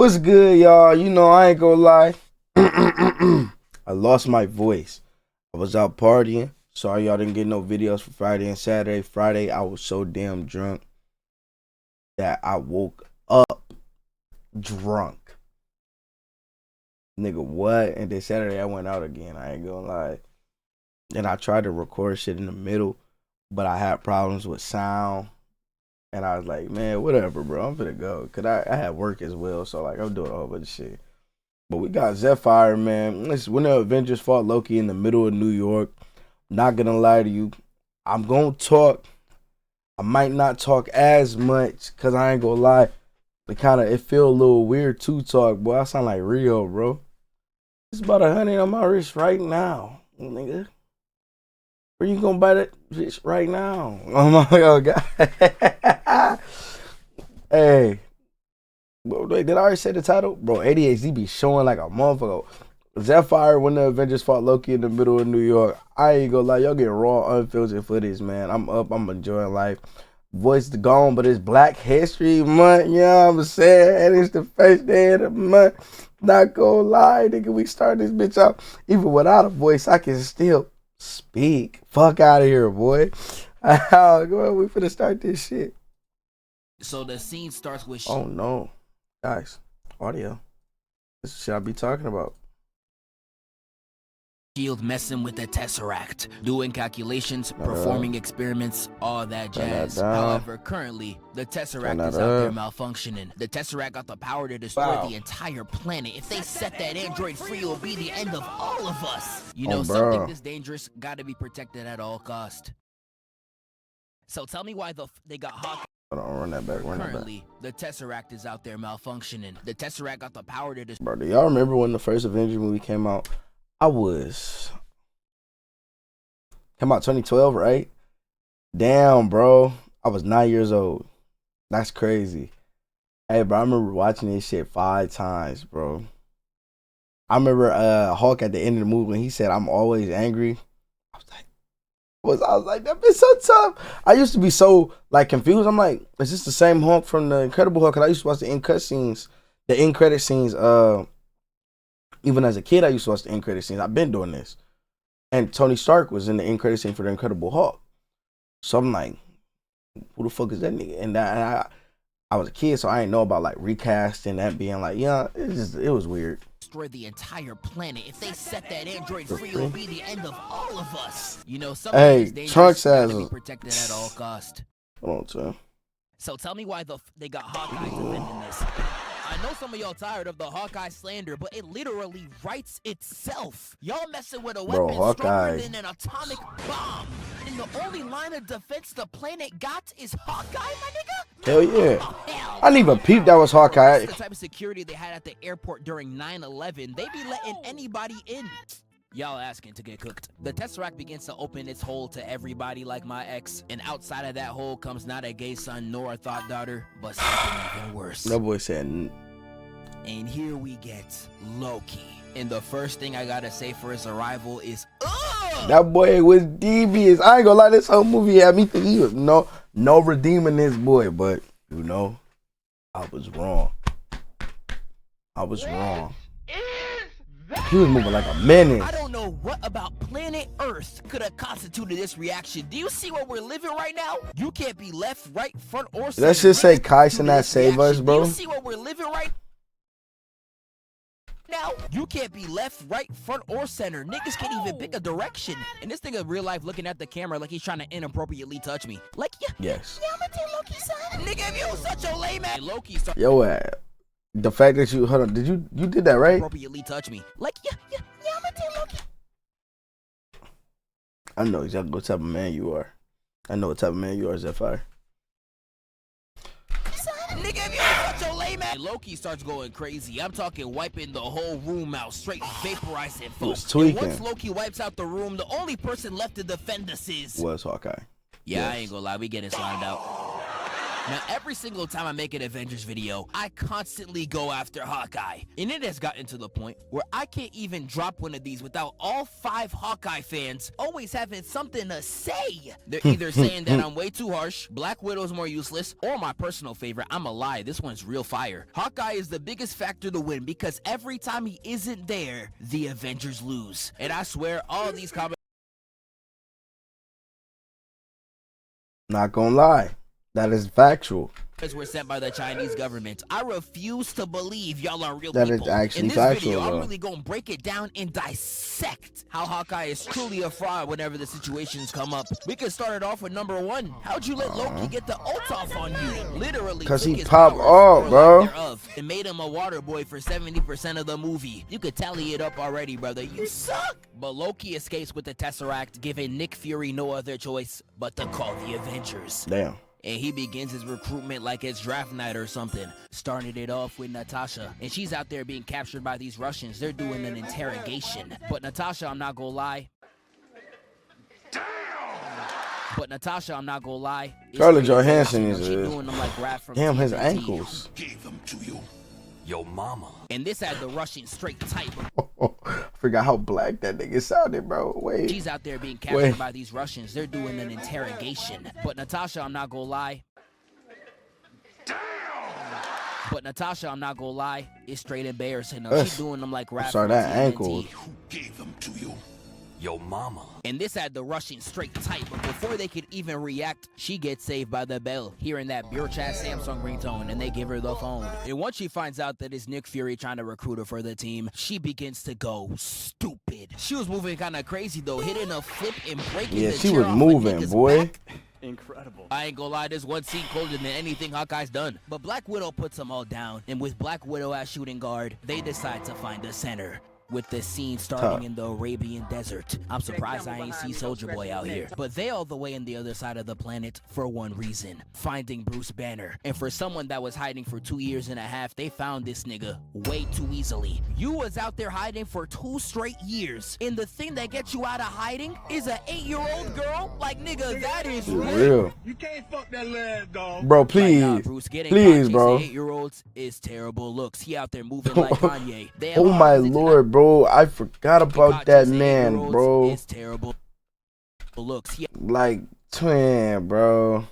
What's good, y'all? You know, I ain't gonna lie. I lost my voice. I was out partying. Sorry y'all didn't get no videos for Friday and Saturday. Friday, I was so damn drunk that I woke up drunk. Nigga, what? And then Saturday, I went out again. I ain't gonna lie. And I tried to record shit in the middle, but I had problems with sound. And I was like, man, whatever, bro. I'm finna go. Because I had work as well. So, like, I'm doing a whole bunch of shit. But we got Zephyr, man. This is when the Avengers fought Loki in the middle of New York. Not going to lie to you. I'm going to talk. I might not talk as much. Because I ain't going to lie. It feel a little weird to talk. Boy, I sound like Rio, bro. It's about 100 on my wrist right now, nigga. Where you gonna buy that bitch right now? Oh my God. Hey. Wait, did I already say the title? Bro, ADHD be showing like a motherfucker. Zephyr when the Avengers fought Loki in the middle of New York. I ain't gonna lie, y'all get raw, unfiltered footage, man. I'm up, I'm enjoying life. Voice gone, but it's Black History Month, you know what I'm saying? And it's the first day of the month. Not gonna lie, nigga, we start this bitch out. Even without a voice, I can still speak. Fuck out of here, boy. Go ahead, we finna start this shit. So the scene starts with oh no. Guys, audio. This is shit I be talking about. Shield messing with the Tesseract, doing calculations, performing experiments, all that jazz. However, currently, the Tesseract is out there malfunctioning. The Tesseract got the power to destroy the entire planet. If they set that android free, it'll be the end of all of us. You know, something this dangerous gotta be protected at all cost. So tell me why they got HAWKEYE. Hold on, run that back. Currently, the Tesseract is out there malfunctioning. The Tesseract got the power to destroy. Bro, do y'all remember when the first Avengers movie came out? Came out 2012, right? Damn, bro. I was 9 years old. That's crazy. Hey, bro, I remember watching this shit 5 times, bro. I remember Hulk at the end of the movie when he said, "I'm always angry." I was like, that bitch so tough. I used to be so like confused. I'm like, is this the same Hulk from the Incredible Hulk? Cause I used to watch the end credit scenes. Even as a kid, I used to watch the end credit scenes. I've been doing this. And Tony Stark was in the end credit scene for the Incredible Hulk. So I'm like, who the fuck is that nigga? And I was a kid, so I didn't know about like recasting that being like, yeah, it was weird. Destroy the entire planet. If they set that android free, it'll be the end of all of us. You know, something hey, Trunks has to be protected at all cost. Hold on, Tim. So tell me why they got HAWKEYE defending this. I know some of y'all tired of the HAWKEYE slander, but it literally writes itself. Y'all messing with a weapon stronger than an atomic bomb. And the only line of defense the planet got is HAWKEYE, my nigga? Hell yeah. Oh, I didn't even peep that was HAWKEYE. That's the type of security they had at the airport during 9/11. They be letting anybody in. Y'all asking to get cooked. The Tesseract begins to open its hole to everybody like my ex, and outside of that hole comes not a gay son nor a thought daughter, but something even worse. No boy said. And here we get Loki. And the first thing I gotta say for his arrival is, ugh! That boy was devious. I ain't gonna lie, this whole movie had me think he was no redeeming this boy, but you know, I was wrong. He was moving like a menace. I don't know what about planet Earth could have constituted this reaction. Do you see where we're living right now? You can't be left, right, front, or center. Let's just say Kyson not save us, bro. Do you see where we're living right now? You can't be left, right, front, or center. Niggas can't even pick a direction. And this nigga real life looking at the camera like he's trying to inappropriately touch me. Like, yes. Yeah, I'm gonna take Loki, son. Nigga, if you such a lame ass Loki, son. Yo, the fact that you, hold on, you did that, right? Appropriately touch me. Like, yeah, I'm gonna take Loki. I know exactly what type of man you are. Zephyr. Nigga, if you such a lame ass. Loki starts going crazy. I'm talking wiping the whole room out, straight vaporizing folks. And once Loki wipes out the room, the only person left to defend us was HAWKEYE. Yeah, yes. I ain't gonna lie, we getting slimed out. Now, every single time I make an Avengers video, I constantly go after Hawkeye. And it has gotten to the point where I can't even drop one of these without all 5 Hawkeye fans always having something to say. They're either saying that I'm way too harsh, Black Widow's more useless, or my personal favorite, I'm a lie, this one's real fire. Hawkeye is the biggest factor to win because every time he isn't there, the Avengers lose. And I swear, all these comments... Not gonna lie. That is factual. Were sent by the Chinese government. I refuse to believe y'all are real that people. Is actually in this factual, video, though. I'm really gonna break it down and dissect how Hawkeye is truly a fraud whenever the situations come up. We can start it off with number 1. How'd you let Loki get the ult off on you? Literally, because he popped off, bro. And made him a water boy for 70% of the movie. You could tally it up already, brother. You suck. But Loki escapes with the Tesseract, giving Nick Fury no other choice but to call the Avengers. Damn. And he begins his recruitment like it's draft night or something. Started it off with Natasha. And she's out there being captured by these Russians. They're doing an interrogation. But Natasha, I'm not gonna lie. Scarlett Johansson is doing them like Raph from damn, his TNT. ankles. Gave them to you. Your mama. And this had the Russian straight tight. I forgot how black that nigga sounded, bro. Wait. She's out there being captured by these Russians. They're doing an interrogation. But Natasha, I'm not gonna lie. It's straight embarrassing. She's doing them like Raph. Sorry, that ankle. Who gave them to you? Your mama. And this had the Russian straight tight, but before they could even react, she gets saved by the bell, hearing that Chat Samsung ringtone, and they give her the phone. And once she finds out that it's Nick Fury trying to recruit her for the team, she begins to go stupid. She was moving kind of crazy though, hitting a flip and breaking the she chair was off moving, boy. Back. Incredible. I ain't gonna lie, this one scene colder than anything Hawkeye's done. But Black Widow puts them all down, and with Black Widow as shooting guard, they decide to find the center. With the scene starting in the Arabian desert. I'm surprised I ain't see Soldier Boy out here. But they all the way on the other side of the planet for one reason. Finding Bruce Banner. And for someone that was hiding for 2.5 years, they found this nigga way too easily. You was out there hiding for 2 straight years. And the thing that gets you out of hiding is an 8-year-old girl? Like, nigga, that is real. You can't fuck that lad, dog. Bro, please. Like, Bruce, please, bro. 8-year-olds is terrible looks. He out there moving like Kanye. Oh my lord, bro. I forgot about that man, bro. It's terrible looks. Like twin, bro.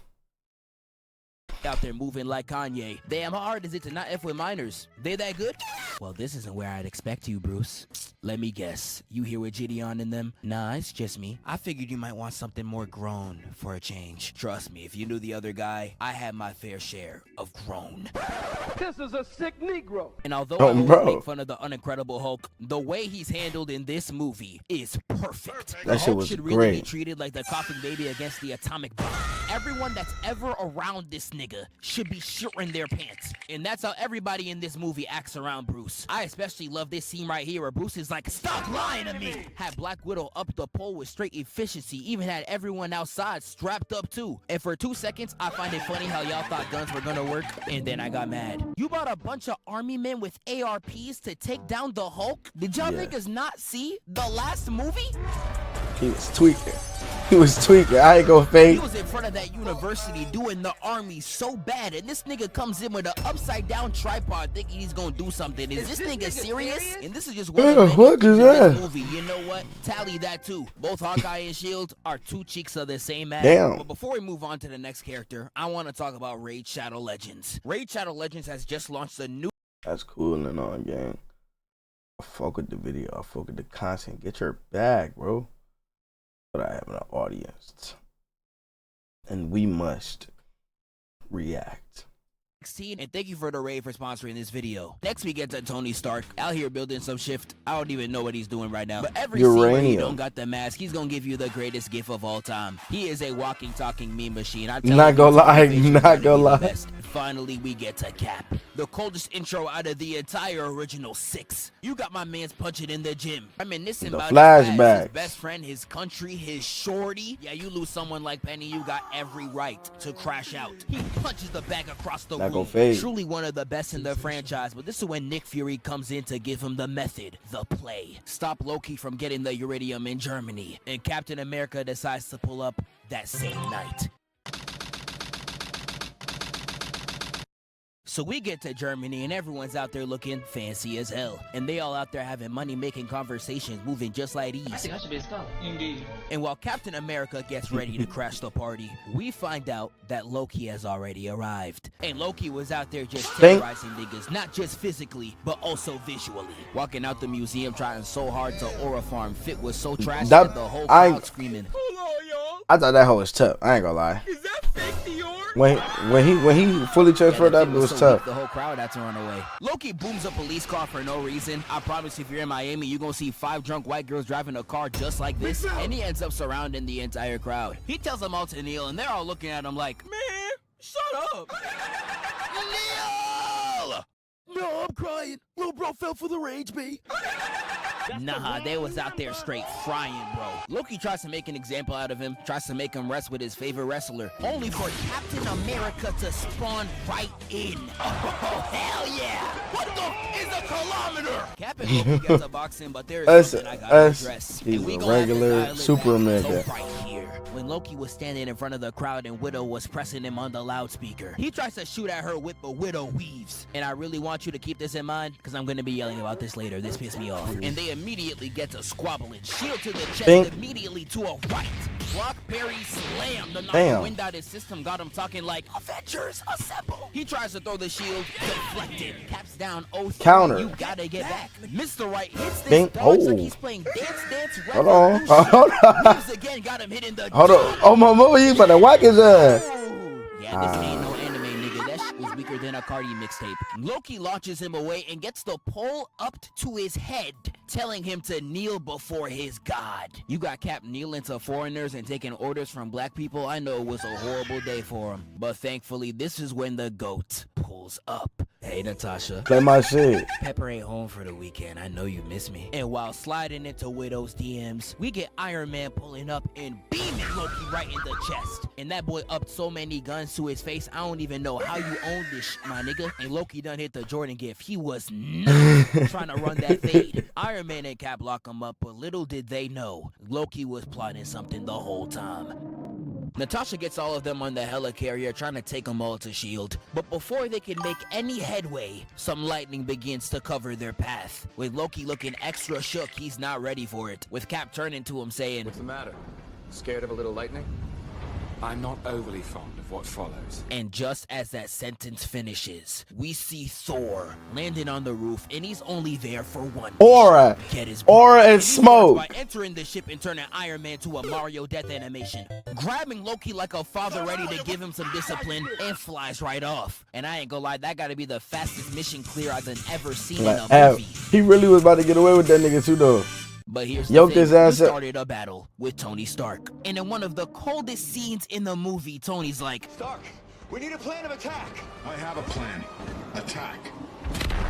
Out there moving like Kanye. Damn, how hard is it to not F with minors? They that good? Well, this isn't where I'd expect you, Bruce. Let me guess. You here with Gideon and them? Nah, it's just me. I figured you might want something more grown for a change. Trust me, if you knew the other guy, I had my fair share of grown. This is a sick Negro. And although I won't make fun of the Unincredible Hulk, the way he's handled in this movie is perfect. That shit was should really great. be treated like the coughing baby against the atomic bomb. Everyone that's ever around this nigga should be shitting their pants. And that's how everybody in this movie acts around Bruce. I especially love this scene right here where Bruce is like, stop lying to me! Had Black Widow up the pole with straight efficiency, even had everyone outside strapped up too. And for 2 seconds, I find it funny how y'all thought guns were gonna work, and then I got mad. You brought a bunch of army men with ARPs to take down the Hulk? Did y'all niggas not see the last movie? He was tweaking. He was tweaking. I ain't gonna fake. He was in front of that university doing the army so bad, and this nigga comes in with an upside down tripod thinking he's gonna do something. Is this nigga serious? And this is just one of the what is that? movie. You know what? Tally that too. Both Hawkeye and Shield are 2 cheeks of the same ass. Damn. But before we move on to the next character, I want to talk about Raid Shadow Legends. Raid Shadow Legends has just launched a new... That's cool and all, gang. I fuck with the video. I fuck with the content. Get your bag, bro. But I have an audience. And we must react. And thank you for the raid for sponsoring this video. Next we get to Tony Stark out here building some shift. I don't even know what he's doing right now. But every scene where he don't got the mask, he's gonna give you the greatest gift of all time. He is a walking, talking meme machine. Not gonna lie, not gonna lie. Finally, we get to Cap. The coldest intro out of the entire original 6. You got my man's punching in the gym. Reminiscing about his best friend, his country, his shorty. Yeah, you lose someone like Penny, you got every right to crash out. He punches the bag across the room. Truly one of the best in the franchise, but this is when Nick Fury comes in to give him the method, the play. Stop Loki from getting the Iridium in Germany. And Captain America decides to pull up that same night. So we get to Germany and everyone's out there looking fancy as hell. And they all out there having money-making conversations, moving just like these. I think I should be a scholar. Indeed. And while Captain America gets ready to crash the party, we find out that Loki has already arrived. And Loki was out there just terrorizing niggas, not just physically, but also visually. Walking out the museum trying so hard to aura farm, Fit was so trash that the whole crowd screaming. I thought that hoe was tough. I ain't gonna lie. Is that fake Dior? When he fully transferred that, it was tough. The whole crowd had to run away. Loki booms a police car for no reason. I promise if you're in Miami, you're gonna see 5 drunk white girls driving a car just like this. And he ends up surrounding the entire crowd. He tells them all to kneel, and they're all looking at him like, man, shut up. Kneel! No, I'm crying. Little bro fell for the rage bait. Nah, they was out there straight frying, bro. Loki tries to make an example out of him, tries to make him rest with his favorite wrestler, only for Captain America to spawn right in. Oh, hell yeah! What the is a kilometer? Cap and Loki gets a box in, but there is something I gotta address. He's a regular Superman. So right here, when Loki was standing in front of the crowd and Widow was pressing him on the loudspeaker, he tries to shoot at her whip, but Widow weaves. And I really want you to keep this in mind, because I'm gonna be yelling about this later. This pissed me off. And they immediately get to squabbling. Shield to the chest, immediately to a right. Brock Perry slammed the knock the wind out his system, got him talking like Avengers assemble. He tries to throw the shield, deflected. Caps down, counter. You gotta get back. Mr. Right hits this dog like he's playing dance. Hold on. Again, got him hitting the hold on. Oh my mama, you about to whack his ass. Yeah, this ain't no anime, nigga. That shit was weaker than a Cardi mixtape. Loki launches him away and gets the pole up to his head, telling him to kneel before his god. You got Cap kneeling to foreigners and taking orders from black people. I know it was a horrible day for him, but thankfully this is when the GOAT pulls up. Hey Natasha, play my shit. Pepper ain't home for the weekend. I know you miss me. And while sliding into Widow's DMs, we get Iron Man pulling up and beaming Loki right in the chest. And that boy upped so many guns to his face, I don't even know how you own this my nigga. And Loki done hit the Jordan gift. He was not trying to run that fade. Iron Man and Cap lock him up, but little did they know, Loki was plotting something the whole time. Natasha gets all of them on the helicarrier, trying to take them all to S.H.I.E.L.D. But before they can make any headway, some lightning begins to cover their path. With Loki looking extra shook, he's not ready for it. With Cap turning to him saying, "What's the matter? Scared of a little lightning?" "I'm not overly fond of what follows." And just as that sentence finishes, we see Thor landing on the roof, and he's only there for one aura and smoke. By entering the ship and turning Iron Man to a Mario death animation, grabbing Loki like a father ready to give him some discipline, and flies right off. And I ain't gonna lie, that gotta be the fastest mission clear I've ever seen in a movie. He really was about to get away with that nigga too though. But here's the thing, he started a battle with Tony Stark. And in one of the coldest scenes in the movie, Tony's like, "Stark, we need a plan of attack." "I have a plan. Attack."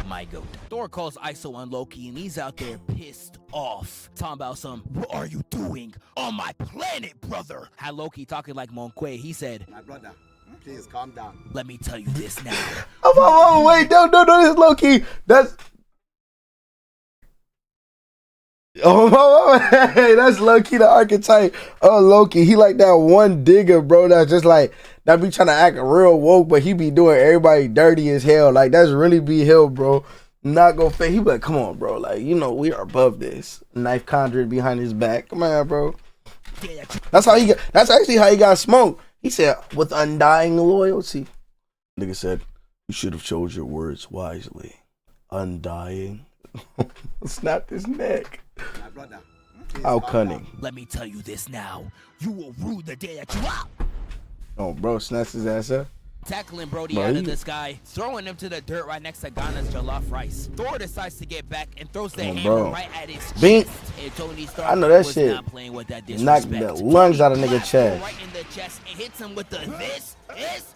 My goat. Thor calls ISO on Loki and he's out there pissed off. Talking about some, "What are you doing on my planet, brother?" Had Loki talking like Monquay, he said, "My brother, please calm down. Let me tell you this now." Oh, wait, no, this is Loki. That's... Oh, hey, that's Loki, the archetype of Loki. He like that one digger, bro, that's just like, that be trying to act real woke, but he be doing everybody dirty as hell. Like, that's really be him, bro. Not gonna fake. He be like, come on, bro. Like, you know, we are above this. Knife conjured behind his back. Come on, bro. That's how he got, that's actually how he got smoked. He said, with undying loyalty. Nigga said, you should have chose your words wisely. Undying. Snapped his neck. My brother, how cunning. Let me tell you this now. You will rue the day that you out. Oh, bro, snaps his ass up. Tackling Brody out of the sky, throwing him to the dirt right next to Ghana's jollof rice. Thor decides to get back and throws the hammer right at his chest. And Tony Stark I know that was shit. Not playing with that knocked the lungs out of nigga's chest. Right in the chest and hits him with the this is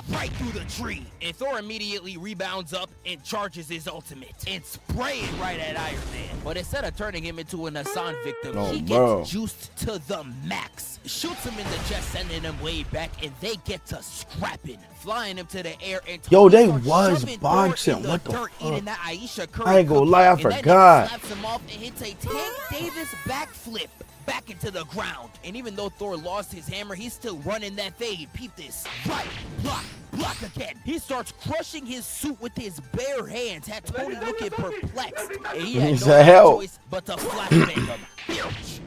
right through the tree. And Thor immediately rebounds up and charges his ultimate and spray it right at Iron Man. But instead of turning him into an Hassan victim, he gets juiced to the max. Shoots him in the chest, sending him way back, and they get to scrapping, flying him to the air. And yo, they was boxing. What the fuck? I ain't gonna lie, I forgot. Slaps him off and hits a Tank Davis backflip back into the ground. And even though Thor lost his hammer, he's still running that fade. Peep this. Right, block, block again. He starts crushing his suit with his bare hands, had Tony looking perplexed. And he had no choice but to flashbang him. Bitch!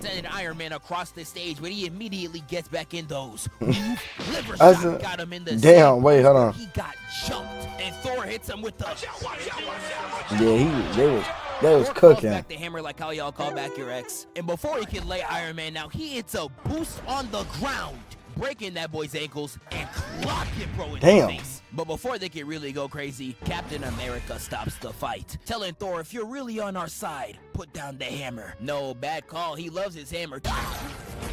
Sending Iron Man across the stage, but he immediately gets back in those. Liver shot got him in the damn, wait, hold on. He got jumped, and Thor hits him with the... Yeah, they was cooking. Back the hammer like how y'all call back your ex. And before he can lay Iron Man out, he hits a boost on the ground, breaking that boy's ankles and clocking Bro in the face. But before they can really go crazy, Captain America stops the fight, telling Thor, if you're really on our side, put down the hammer. No, bad call. He loves his hammer.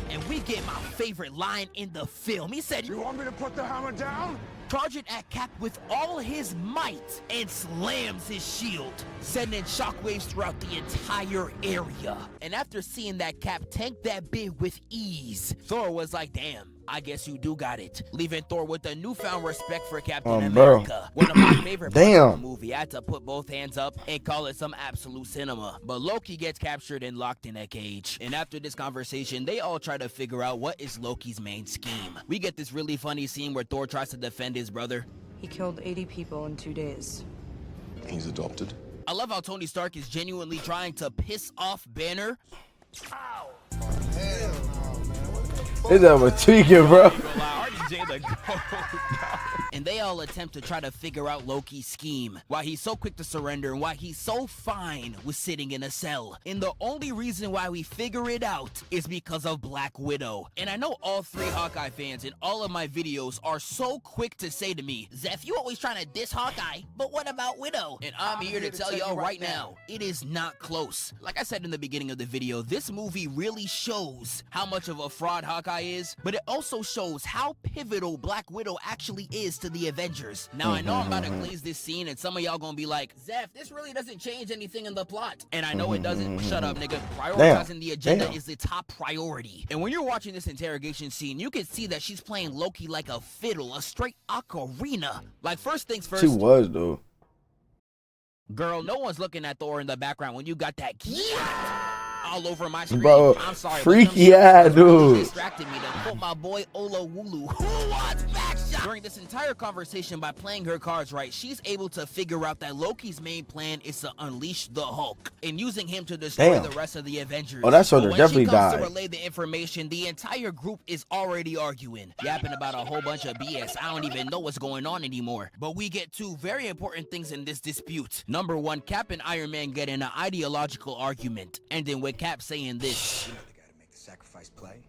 And we get my favorite line in the film. He said, You want me to put the hammer down? Charging at Cap with all his might and slams his shield, sending shockwaves throughout the entire area. And after seeing that Cap tank that bit with ease, Thor was like, damn, I guess you do got it. Leaving Thor with a newfound respect for Captain America. One of my favorite parts of the movie. I had to put both hands up and call it some absolute cinema. But Loki gets captured and locked in a cage. And after this conversation, they all try to figure out what is Loki's main scheme. We get this really funny scene where Thor tries to defend his brother. He killed 80 people in 2 days. He's adopted. I love how Tony Stark is genuinely trying to piss off Banner. Ow! His ass was tweaking, bro. And they all attempt to try to figure out Loki's scheme, why he's so quick to surrender and why he's so fine with sitting in a cell. And the only reason why we figure it out is because of Black Widow. And I know all 3 Hawkeye fans in all of my videos are so quick to say to me, Zeph, you always trying to diss Hawkeye, but what about Widow? And I'm here to tell y'all right now, it is not close. Like I said in the beginning of the video, this movie really shows how much of a fraud Hawkeye is, but it also shows how pivotal Black Widow actually is to the Avengers. Now, I know I'm about to glaze this scene, and some of y'all gonna be like, Zeph, this really doesn't change anything in the plot. And I know it doesn't. Shut up, nigga. Prioritizing the agenda is the top priority. And when you're watching this interrogation scene, you can see that she's playing Loki like a fiddle, a straight ocarina. Like, first things first. She was, though. Girl, no one's looking at Thor in the background when you got that all over my screen. Bro, I'm sorry, freaky ass dude. Distracted me to quote my boy Olo Wulu. Who wants back shot? During this entire conversation, by playing her cards right, she's able to figure out that Loki's main plan is to unleash the Hulk and using him to destroy the rest of the Avengers. Oh, that's so they're definitely died. When she died. comes to relay the information, the entire group is already arguing, yapping about a whole bunch of BS. I don't even know what's going on anymore. But we get 2 very important things in this dispute. Number 1, Cap and Iron Man get in an ideological argument, ending with Cap saying this. You know the guy to make the sacrifice play?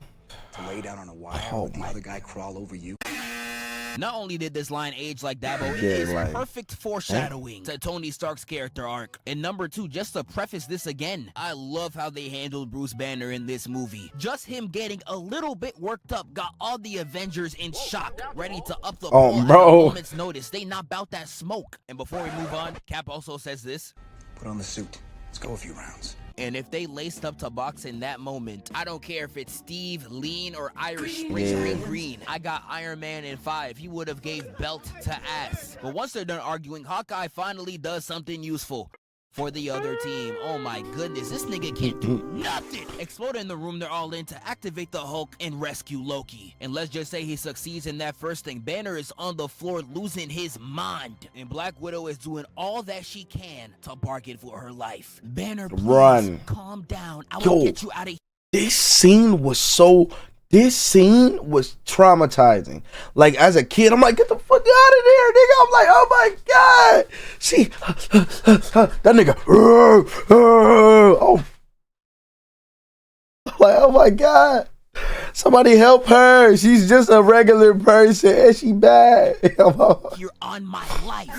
To lay down on a wire with the other guy crawl over you? Not only did this line age like that, but it is perfect foreshadowing to Tony Stark's character arc. And number 2, just to preface this again, I love how they handled Bruce Banner in this movie. Just him getting a little bit worked up got all the Avengers in shock, ready to up the ball at a moment's notice. They not bout that smoke. And before we move on, Cap also says this. Put on the suit. Let's go a few rounds. And if they laced up to box in that moment, I don't care if it's Steve, Lean, or Irish Spring Green. I got Iron Man in 5. He would have gave belt to ass. But once they're done arguing, Hawkeye finally does something useful for the other team. Oh my goodness, this nigga can't do nothing. Explode in the room they're all in to activate the Hulk and rescue Loki. And let's just say he succeeds in that first thing. Banner is on the floor losing his mind. And Black Widow is doing all that she can to bargain for her life. Banner, please calm down. I will get you out of here. This scene was traumatizing. Like, as a kid, I'm like, get the fuck out of there, nigga. I'm like, oh my God. See, that nigga, oh. I'm like, oh my God. Somebody help her. She's just a regular person and she bad. You're on my life.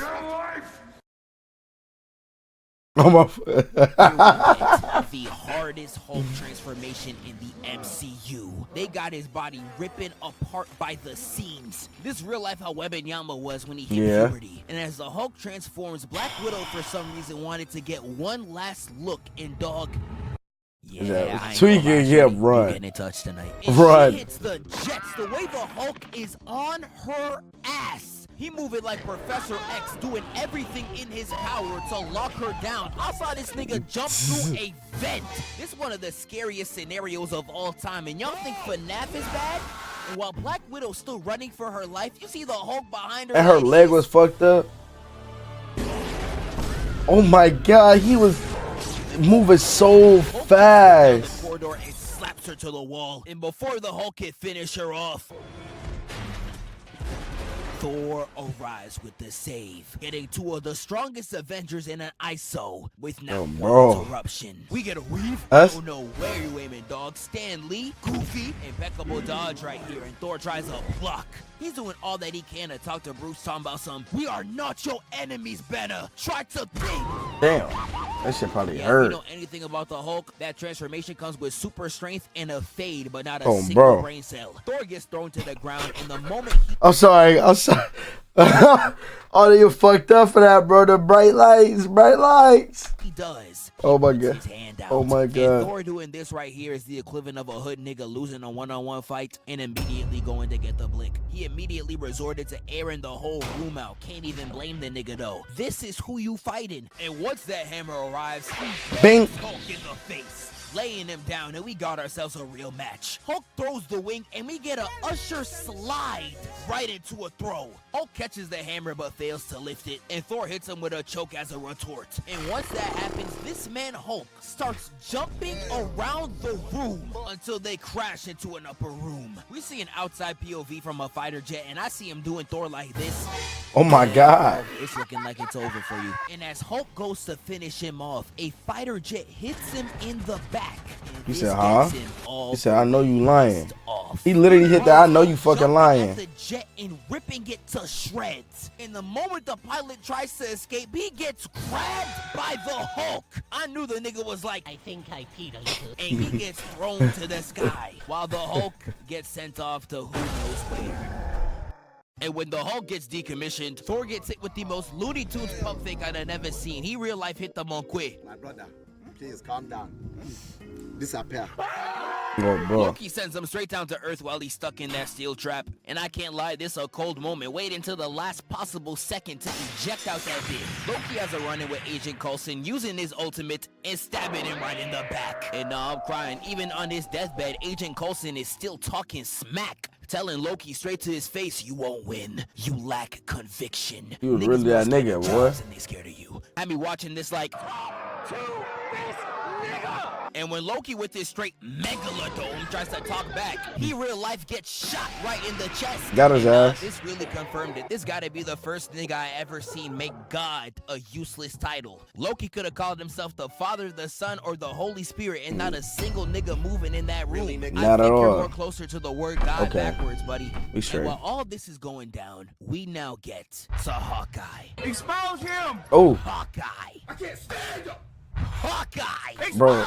The hardest Hulk transformation in the MCU. They got his body ripping apart by the seams. This real life how Wembanyama was when he hit puberty. And as the Hulk transforms, Black Widow for some reason wanted to get one last look in dog. Yeah, tweaking, run. Getting in touch tonight. Run. She hits the jets. The way the Hulk is on her ass. He moving like Professor X, doing everything in his power to lock her down. I saw this nigga jump through a vent. This is one of the scariest scenarios of all time. And y'all think FNAF is bad? And while Black Widow's still running for her life, you see the Hulk behind her. And her leg was fucked up. Oh my god, he was moving so fast. The corridor and slaps her to the wall. And before the Hulk can finish her off, Thor arrives with the save, getting two of the strongest Avengers in an ISO with not one interruption. We get a weave. I don't know where you aiming, dog. Stan Lee, goofy, impeccable dodge right here, and Thor tries a block. He's doing all that he can to talk to Bruce, talking about some, we are not your enemies, Banner. Try to think. Damn, that shit probably hurt. If you know anything about the Hulk, that transformation comes with super strength and a fade, but not a single brain cell. Thor gets thrown to the ground, and the moment he... I'm sorry. Oh, you fucked up for that, bro. The bright lights. He does. Oh my god. Oh my god. And Thor doing this right here is the equivalent of a hood nigga losing a one-on-one fight and immediately going to get the blick. He immediately resorted to airing the whole room out. Can't even blame the nigga though. This is who you fighting. And once that hammer arrives, he bangs Hulk in the face, laying him down, and we got ourselves a real match. Hulk throws the wing, and we get a Usher slide right into a throw. Hulk catches the hammer but fails to lift it, and Thor hits him with a choke as a retort. And once that happens, this man Hulk starts jumping around the room until they crash into an upper room. We see an outside POV from a fighter jet, and I see him doing Thor like this. Oh my god. It's looking like it's over for you. And as Hulk goes to finish him off, a fighter jet hits him in the back. He said, huh? He said, I know you lying. He literally hit that, I know you fucking lying. The jet and ripping it to shreds. And the moment the pilot tries to escape, he gets grabbed by the Hulk. I knew the nigga was like, I think I peed a little. And he gets thrown to the sky, while the Hulk gets sent off to who knows where. And when the Hulk gets decommissioned, Thor gets hit with the most Looney Tunes pump fake I'd never seen. He real life hit the Monque. My brother, please calm down. Disappear. Loki sends him straight down to Earth while he's stuck in that steel trap. And I can't lie, this a cold moment. Wait until the last possible second to eject out that bit. Loki has a run-in with Agent Coulson using his ultimate and stabbing him right in the back. And now I'm crying. Even on his deathbed, Agent Coulson is still talking smack, telling Loki straight to his face, you won't win. You lack conviction. You was really that nigga, boy. And they scared of you. Had me watching this like, and when Loki with his straight megalodon tries to talk back, he real life gets shot right in the chest. Got his ass. This really confirmed it. This gotta be the first nigga I ever seen make God a useless title. Loki could have called himself the Father, the Son, or the Holy Spirit, and not a single nigga moving in that room. Not at all. You're more closer to the word God backwards, buddy. We straight. And while all this is going down, we now get to Hawkeye. Expose him! Oh. Hawkeye. I can't stand him! Hawkeye! Bro,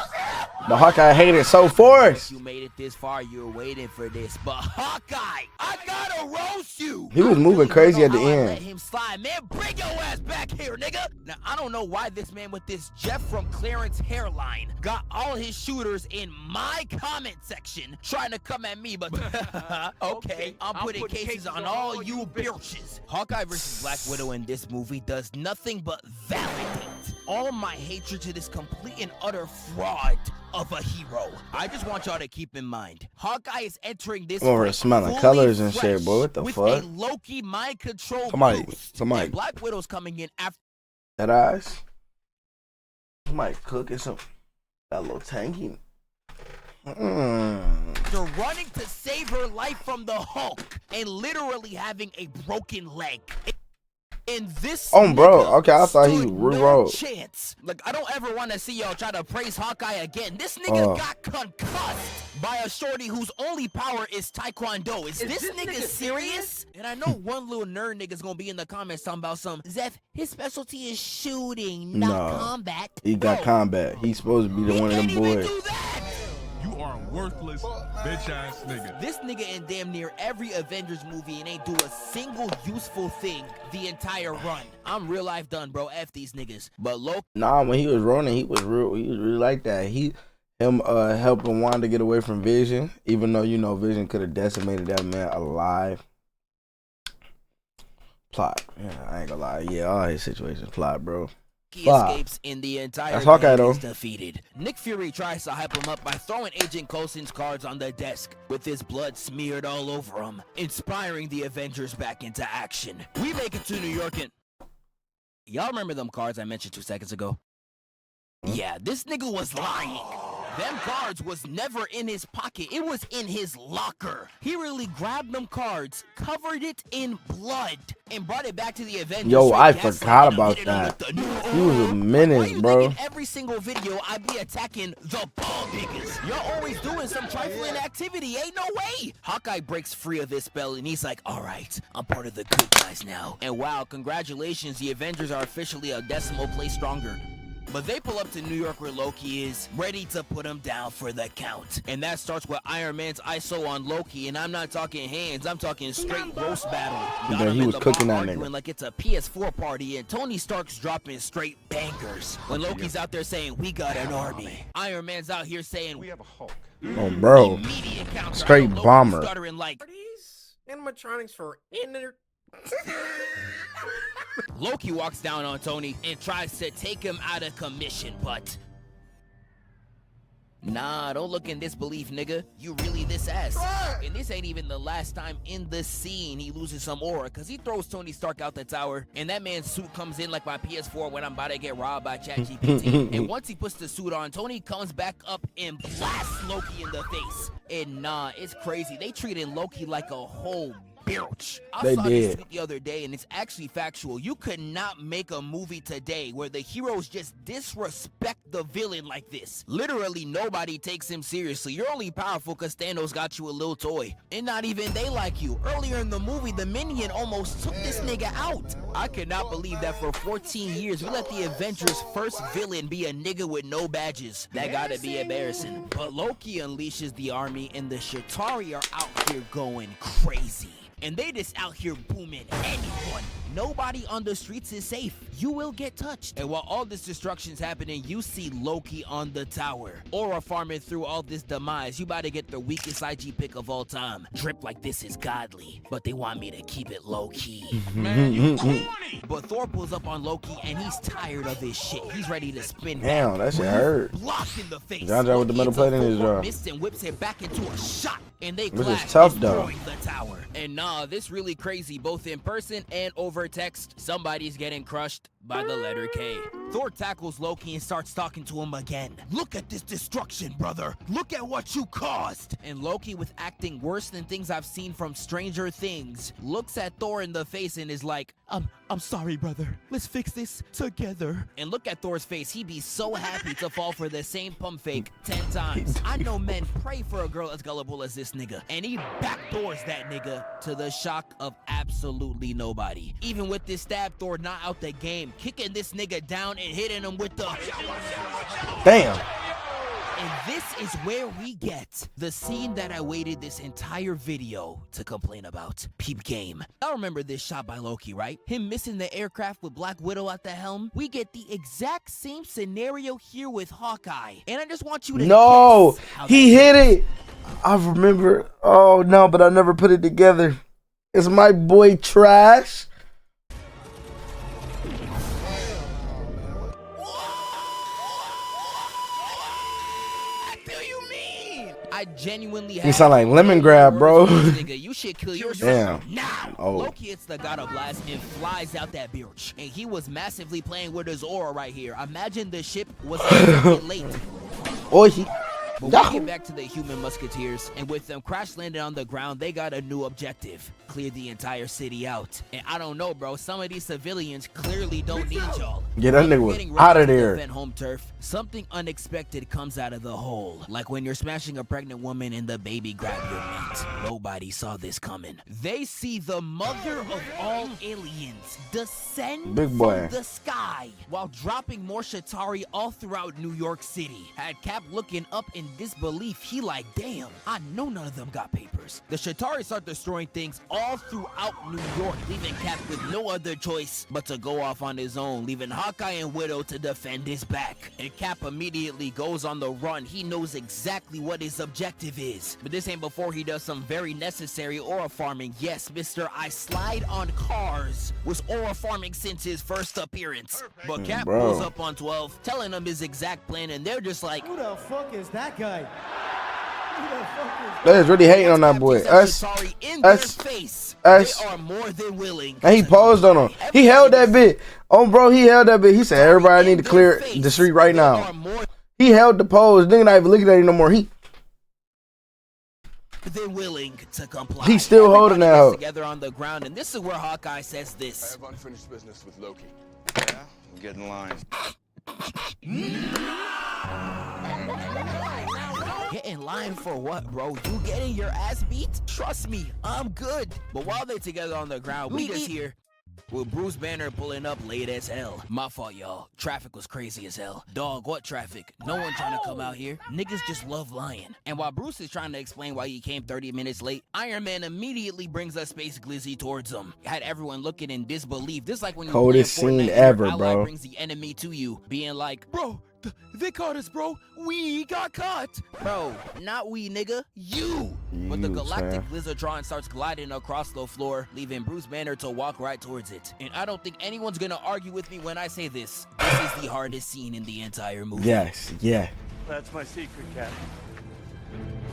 the Hawkeye hated so forced. You made it this far, you were waiting for this, but Hawkeye, I gotta roast you. He was moving crazy at the end. Let him slide, man. Bring your ass back here, nigga. Now I don't know why this man with this Jeff from Clarence hairline got all his shooters in my comment section trying to come at me, but okay, I'm putting cases on all you bitches. Hawkeye versus Black Widow in this movie does nothing but validate all my hatred to this complete and utter fraud of a hero. I just want y'all to keep in mind, Hawkeye is entering this over smelling colors and shit, boy. What the with fuck? A Loki mind control Come on. Black Widow's coming in after that eyes. Somebody cooking some that little tanky. They're running to save her life from the Hulk and literally having a broken leg. And this bro, okay, I thought he rewrote. Chance. Like, I don't ever want to see y'all try to praise Hawkeye again. This nigga got concussed by a shorty whose only power is Taekwondo. Is this nigga serious? And I know one little nerd nigga's gonna be in the comments talking about some Zeph, his specialty is shooting, not combat. He got combat. He's supposed to be the one of them boys. You are a worthless bitch ass nigga. This nigga in damn near every Avengers movie and ain't do a single useful thing the entire run. I'm real life done, bro. F these niggas. But nah, when he was running, he was really like that. Him helping Wanda get away from Vision, even though you know Vision could have decimated that man alive. Plot. Yeah, I ain't gonna lie. Yeah, all his situations plot, bro. Loki Fuck. escapes and the entire That's Hawkeye, gang though. is defeated. Nick Fury tries to hype him up by throwing Agent Coulson's cards on the desk with his blood smeared all over him, inspiring the Avengers back into action. We make it to New York and... Y'all remember them cards I mentioned 2 seconds ago? Yeah, this nigga was lying. Them cards was never in his pocket. It was in his locker. He really grabbed them cards, covered it in blood, and brought it back to the Avengers. Yo, I Gaslighting forgot them, about hitting them that. with the He was a menace, Why bro. you think in every single video I be attacking the ball niggas? You're always doing some trifling activity. Ain't no way. Hawkeye breaks free of this spell and he's like, all right, I'm part of the good guys now. And wow, congratulations, the Avengers are officially a decimal place stronger. But they pull up to New York where Loki is, ready to put him down for the count. And that starts with Iron Man's ISO on Loki, and I'm not talking hands, I'm talking straight roast battle. Got Yeah, him he in was the cooking bar that arguing nigga. like it's a PS4 party, and Tony Stark's dropping straight bangers. When Loki's out there saying, we got an army. Iron Man's out here saying, We have a Hulk. Oh, bro. immediate counter. Straight Loki's bomber. stuttering like, animatronics for inner. Loki walks down on Tony and tries to take him out of commission, but... Nah, don't look in disbelief, nigga. You really this ass. And this ain't even the last time in the scene he loses some aura, cause he throws Tony Stark out the tower, and that man's suit comes in like my PS4 when I'm about to get robbed by ChatGPT. And once he puts the suit on, Tony comes back up and blasts Loki in the face. And nah, it's crazy. They treated Loki like a whole bitch. I saw this tweet the other day, and it's actually factual. You could not make a movie today where the heroes just disrespect the villain like this. Literally, nobody takes him seriously. You're only powerful because Thanos got you a little toy. And not even they like you. Earlier in the movie, the Minion almost took this nigga out. I cannot believe that for 14 years, we let the Avengers' first villain be a nigga with no badges. That gotta be embarrassing. But Loki unleashes the army, and the Chitauri are out here going crazy. And they just out here booming anyone. Nobody on the streets is safe. You will get touched. And while all this destruction's happening, you see Loki on the tower. Aura farming through all this demise. You about to get the weakest IG pick of all time. Drip like this is godly, but they want me to keep it low-key. Man, you corny. But Thor pulls up on Loki and he's tired of his shit. He's ready to spin back. Damn, that shit hurt. Blocked in the face. John with the metal plate in his jaw. Missed and whips it back into a shot. And they This is clash, tough, though. destroying the tower. And nah, this really crazy, both in person and over text. Somebody's getting crushed by the letter K. Thor tackles Loki and starts talking to him again. Look at this destruction, brother. Look at what you caused. And Loki, with acting worse than things I've seen from Stranger Things, looks at Thor in the face and is like, I'm sorry, brother. Let's fix this together. And look at Thor's face. He'd be so happy to fall for the same pump fake 10 times. I know men pray for a girl as gullible as this nigga. And he backdoors that nigga to the shock of absolutely nobody. Even with this stab, Thor not out the game, kicking this nigga down and hitting him with the... Damn. And this is where we get the scene that I waited this entire video to complain about. Peep game. I remember this shot by Loki, right? Him missing the aircraft with Black Widow at the helm. We get the exact same scenario here with Hawkeye. And I just want you to No, guess how he that hit it. I remember. Oh, no, but I never put it together. It's my boy Trash. I genuinely He sound like Lemongrab, bro. Nigga, you should kill yourself Damn. now. Oh. Loki hits the God of Blast and flies out that bitch. And he was massively playing with his aura right here. Imagine the ship was a bit late. Oh, he. But we get back to the human musketeers, and with them crash landed on the ground, they got a new objective. Clear the entire city out. And I don't know, bro, some of these civilians clearly don't need y'all. Yeah, that nigga was Getting ready out of to there. defend home turf, something unexpected comes out of the hole. Like when you're smashing a pregnant woman and the baby grab your meat. Nobody saw this coming. They see the mother of all aliens descend Big boy. from the sky while dropping more Chitauri all throughout New York City. Had Cap looking up and in disbelief. He like, damn, I know none of them got papers. The Chitauri start destroying things all throughout New York, leaving Cap with no other choice but to go off on his own, leaving Hawkeye and Widow to defend his back. And Cap immediately goes on the run. He knows exactly what his objective is. But this ain't before he does some very necessary aura farming. Yes, Mr. I slide on cars was aura farming since his first appearance. But Cap pulls up on 12, telling them his exact plan, and they're just like, who the fuck is that guy? They is really hating on that boy. Us. They are more than willing. And he paused on him. He held that bit. Oh, bro, he held that bit. He said, everybody need to clear the street right now. He held the pose. Nigga not even looking at him no more. They're willing to comply. He's still holding that hoe. Together on the ground, and this is where Hawkeye says this. I have unfinished business with Loki. Yeah, we'll get in line. Get in line for what, bro? You getting your ass beat? Trust me, I'm good. But while they're together on the ground, we just hear with Bruce Banner pulling up late as hell. My fault, y'all. Traffic was crazy as hell. Dog, what traffic? No one trying to come out here. Niggas just love lying. And while Bruce is trying to explain why he came 30 minutes late, Iron Man immediately brings a Space Glizzy towards him. Had everyone looking in disbelief. This is like when you coldest scene ever, bro. Brings the enemy to you, being like, bro, they caught us, bro. We got caught. Bro, not we, nigga. You. But the Galactic Lizardtron starts gliding across the floor, leaving Bruce Banner to walk right towards it. And I don't think anyone's gonna argue with me when I say this. This is the hardest scene in the entire movie. Yes, yeah. That's my secret, Cap.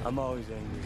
I'm always angry.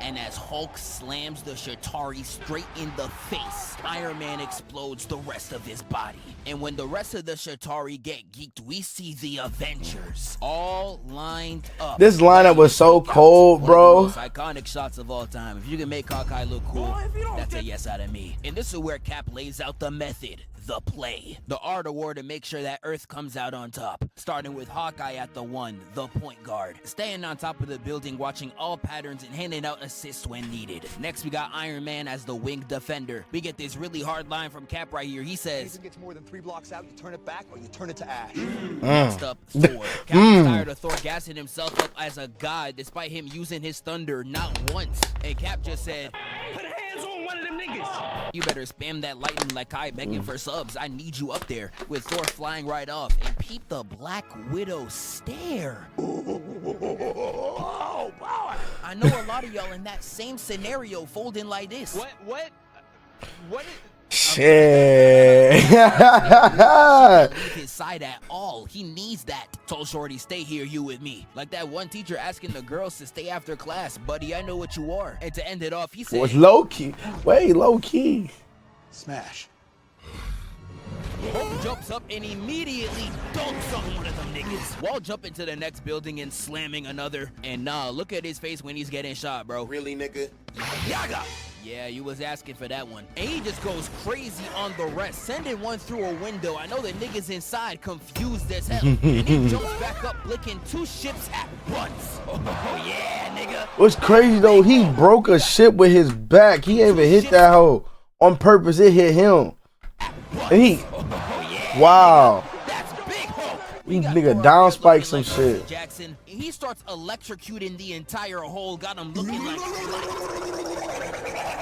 And as Hulk slams the Chitauri straight in the face, Iron Man explodes the rest of his body. And when the rest of the Chitauri get geeked, we see the Avengers all lined up. This lineup was so cold, bro. One of the most iconic shots of all time. If you can make Hawkeye look cool, that's a yes out of me. And this is where Cap lays out the method. The play. The art award to make sure that Earth comes out on top. Starting with Hawkeye at the one, the point guard. Staying on top of the building, watching all patterns and handing out assists when needed. Next, we got Iron Man as the wing defender. We get this really hard line from Cap right here. He says, if it gets more than 3 blocks out, you turn it back or you turn it to ash. Next up, Thor. Cap is tired of Thor gassing himself up as a god despite him using his thunder not once. And Cap just said, put hands on one of them niggas. You better spam that lightning like I begging for subs. I need you up there. With Thor flying right off. And peep the Black Widow stare. Oh, boy. I know a lot of y'all in that same scenario folding like this. What? Shit. Leave his side at all. He needs that. Told Shorty, stay here, you with me. Like that one teacher asking the girls to stay after class. Buddy, I know what you are. And to end it off, he said, was LOKI. Wait, LOKI. Smash. Hulk jumps up and immediately dunks on one of them niggas. While jumping to the next building and slamming another. And nah, look at his face when he's getting shot, bro. Really, nigga? Yaga! Yeah, you was asking for that one. And he just goes crazy on the rest, sending one through a window. I know the niggas inside confused as hell. And he jumps back up, blicking 2 ships at once. Oh yeah, nigga. What's crazy though, he broke a ship with his back. He ain't even hit that hole on purpose. It hit him. And he, wow. That's big Hulk. These nigga down spike some shit. Jackson, he starts electrocuting the entire hole, got him looking like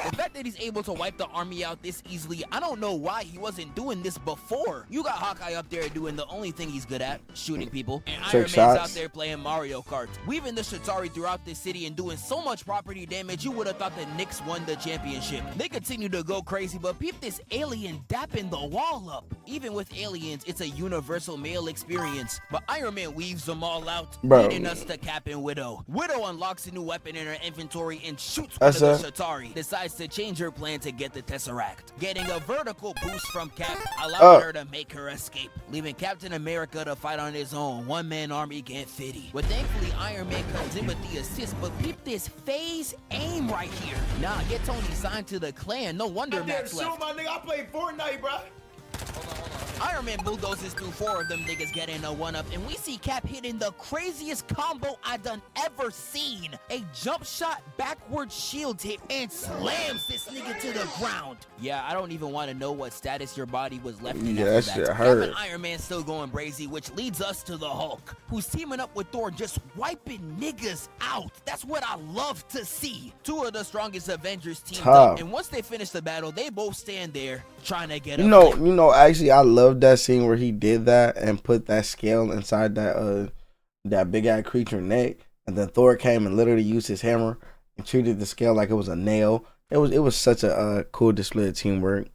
the fact that he's able to wipe the army out this easily, I don't know why he wasn't doing this before. You got Hawkeye up there doing the only thing he's good at, shooting people. And Iron Man's out there playing Mario Kart, weaving the Chitauri throughout this city and doing so much property damage, you would have thought the Knicks won the championship. They continue to go crazy, but peep this alien dapping the wall up. Even with aliens, it's a universal male experience. But Iron Man weaves them all out, leading us to Cap and Widow. Widow unlocks a new weapon in her inventory and shoots one of the Chitauri. Decides to change her plan to get the Tesseract. Getting a vertical boost from Cap allowed her to make her escape, leaving Captain America to fight on his own. One-man army can't fit him. But thankfully, Iron Man comes in with the assist, but peep this phase aim right here. Nah, get Tony signed to the clan. No wonder Max left. My nigga, I played Fortnite, bro. Hold on. Iron Man bulldozes through 4 of them niggas getting a 1-up, and we see Cap hitting the craziest combo I done ever seen. A jump shot backward shield hit and slams this nigga to the ground. Yeah, I don't even want to know what status your body was left in that shit hurt. Cap and Iron Man still going brazy, which leads us to the Hulk, who's teaming up with Thor, just wiping niggas out. That's what I love to see. 2 of the strongest Avengers teamed up, and once they finish the battle, they both stand there trying to get you know, actually, I love that scene where he did that and put that scale inside that big ass creature neck, and then Thor came and literally used his hammer and treated the scale like it was a nail. It was such a cool display of teamwork.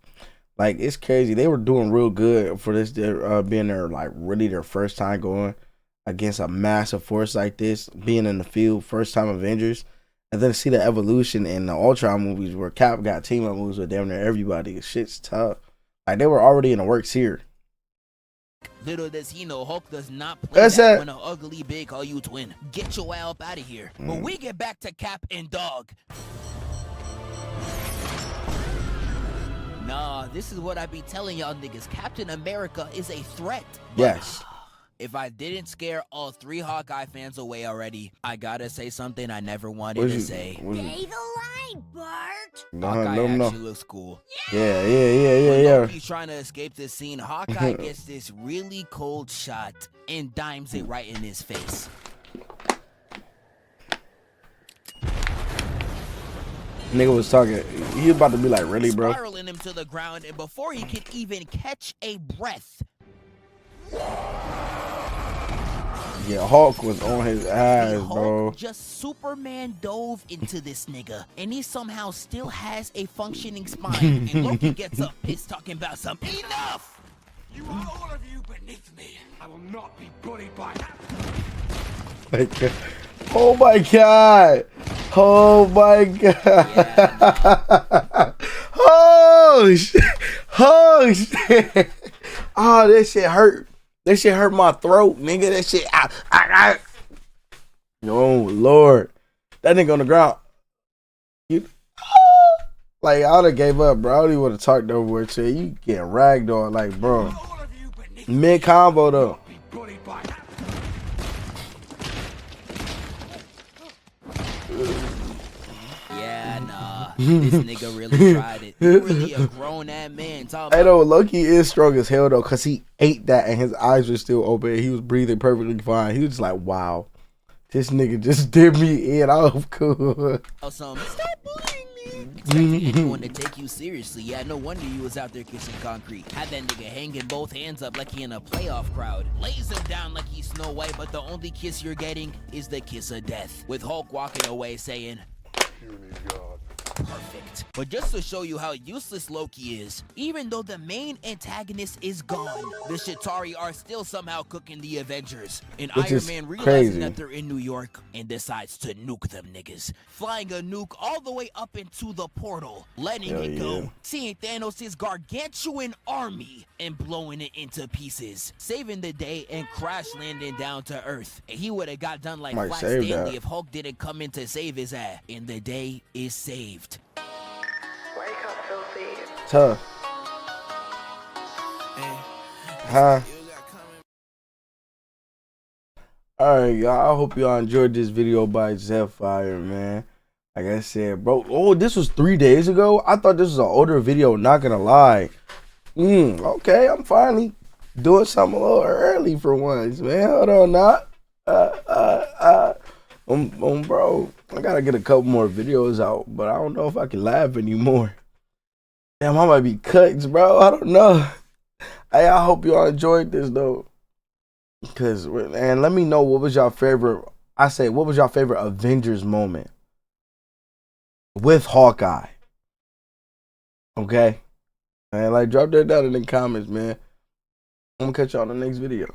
Like, it's crazy. They were doing real good for this being their like really their first time going against a massive force like this, being in the field, first time Avengers. And then see the evolution in the Ultron movies where Cap got team up moves with damn near everybody. Shit's tough. Like, they were already in the works here. Little does he know, Hulk does not play that when an ugly big call you twin. Get your ass up out of here. But we get back to Cap and Dog. Nah, this is what I be telling y'all niggas. Captain America is a threat. Yes. If I didn't scare all 3 Hawkeye fans away already, I gotta say something I never wanted to say. Say the line, Bart. Hawkeye actually looks cool. Yeah. He's trying to escape this scene. Hawkeye gets this really cold shot and dimes it right in his face. Nigga was talking. He about to be like, really, bro? Spiraling him to the ground, and before he can even catch a breath, yeah, Hulk was on his ass, bro. Hulk just Superman dove into this nigga, and he somehow still has a functioning spine. And Loki gets up, pissed, talking about some enough. You are all of you beneath me. I will not be bullied by that. Oh my god! Oh my god! Yeah. Oh shit! Oh shit! Oh, that shit hurt. That shit hurt my throat, nigga. That shit. Oh Lord, that nigga on the ground. Like, I would have gave up, bro. I don't even want to talk no more shit. You getting ragged on, like, bro. Mid combo though. Yeah, nah. This nigga really tried it. You really a grown ass man. I know Loki is strong as hell though, cause he ate that and his eyes were still open. He was breathing perfectly fine. He was just like, wow, this nigga just did me in. I was cool. Stop bullying me. Anyone to take you seriously. Yeah, no wonder you was out there kissing concrete. Had that nigga hanging both hands up like he in a playoff crowd. Lays him down like he's Snow White, but the only kiss you're getting is the kiss of death. With Hulk walking away saying, perfect. But just to show you how useless Loki is, even though the main antagonist is gone, the Chitauri are still somehow cooking the Avengers. And Iron Man realizing that they're in New York and decides to nuke them niggas. Flying a nuke all the way up into the portal, letting it go, seeing Thanos' gargantuan army and blowing it into pieces, saving the day and crash landing down to Earth. And he would have got done like Flat Stanley if Hulk didn't come in to save his ass. And the day is saved. Wake up, filthy. Tough. Huh? Alright, y'all. I hope y'all enjoyed this video by Zephyr, man. Like I said, bro. Oh, this was 3 days ago? I thought this was an older video, not gonna lie. Okay, I'm finally doing something a little early for once, man. Hold on now. Bro, I gotta get a couple more videos out, but I don't know if I can laugh anymore. Damn, I might be cuts, bro. I don't know. Hey, I hope y'all enjoyed this though. And let me know what was your favorite. What was your favorite Avengers moment with Hawkeye? Okay, and like drop that down in the comments, man. I'm gonna catch y'all in the next video.